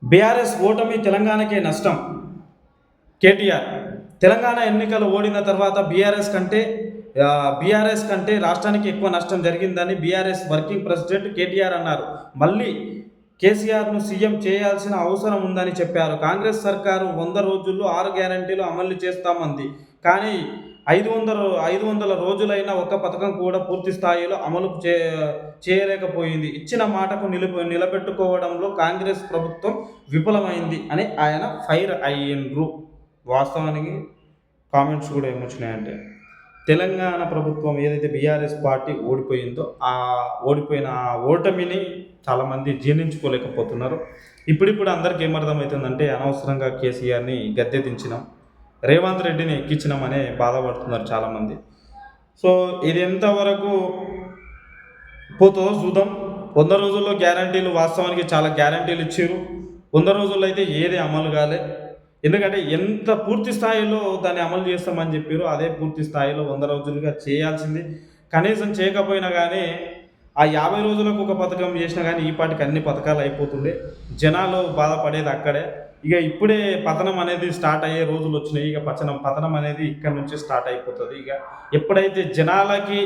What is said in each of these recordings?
BRS ఓటమి తెలంగాణకే నష్టం. కేటీఆర్ తెలంగాణ ఎన్నికలు ఓడిన తర్వాత బీఆర్ఎస్ కంటే రాష్ట్రానికి ఎక్కువ నష్టం జరిగిందని బీఆర్ఎస్ వర్కింగ్ ప్రెసిడెంట్ కేటీఆర్ అన్నారు. మళ్ళీ కేసీఆర్ను సీఎం చేయాల్సిన అవసరం ఉందని చెప్పారు. కాంగ్రెస్ సర్కారు 100 రోజుల్లో 6 గ్యారెంటీలు అమలు చేస్తామంది. కానీ 500 రోజులైనా ఒక్క పథకం కూడా పూర్తి స్థాయిలో అమలు చేయలేకపోయింది. ఇచ్చిన మాటకు నిలబెట్టుకోవడంలో కాంగ్రెస్ ప్రభుత్వం విఫలమైంది అని ఆయన ఫైర్ అయ్యిండ్రు. వాస్తవానికి కామెంట్స్ కూడా ఏమొచ్చినాయంటే, తెలంగాణ ప్రభుత్వం ఏదైతే బీఆర్ఎస్ పార్టీ ఓడిపోయిందో ఓడిపోయిన ఓటమిని చాలామంది జీర్ణించుకోలేకపోతున్నారు. ఇప్పుడిప్పుడు అందరికీ ఏమర్థమవుతుందంటే, అనవసరంగా కేసీఆర్ని గద్దె దించినాం, రేవంత్ రెడ్డిని ఎక్కించినామనే బాధపడుతున్నారు చాలామంది. సో ఇది ఎంతవరకు పోతుందో చూద్దాం. 100 రోజుల్లో గ్యారంటీలు వాస్తవానికి చాలా గ్యారంటీలు ఇచ్చారు. 100 రోజుల్లో అయితే ఏది అమలు కాలే. ఎందుకంటే ఎంత పూర్తి స్థాయిలో దాన్ని అమలు చేస్తామని చెప్పారో అదే పూర్తి స్థాయిలో 100 రోజులుగా చేయాల్సింది. కనీసం చేయకపోయినా కానీ ఆ 50 రోజులకు ఒక పథకం చేసినా కానీ ఈ పాటికి అన్ని పథకాలు అయిపోతుండే. జనాలు బాధపడేది అక్కడే. ఇక ఇప్పుడే పతనం అనేది స్టార్ట్ అయ్యే రోజులు వచ్చినాయి. ఇక పతనం అనేది ఇక్కడ నుంచి స్టార్ట్ అయిపోతుంది. ఇక ఎప్పుడైతే జనాలకి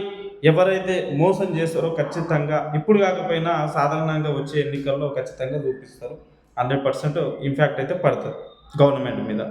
ఎవరైతే మోసం చేస్తారో ఖచ్చితంగా ఇప్పుడు కాకపోయినా సాధారణంగా వచ్చే ఎన్నికల్లో ఖచ్చితంగా చూపిస్తారు. 100% ఇంపాక్ట్ అయితే పడుతుంది గవర్నమెంట్ మీద.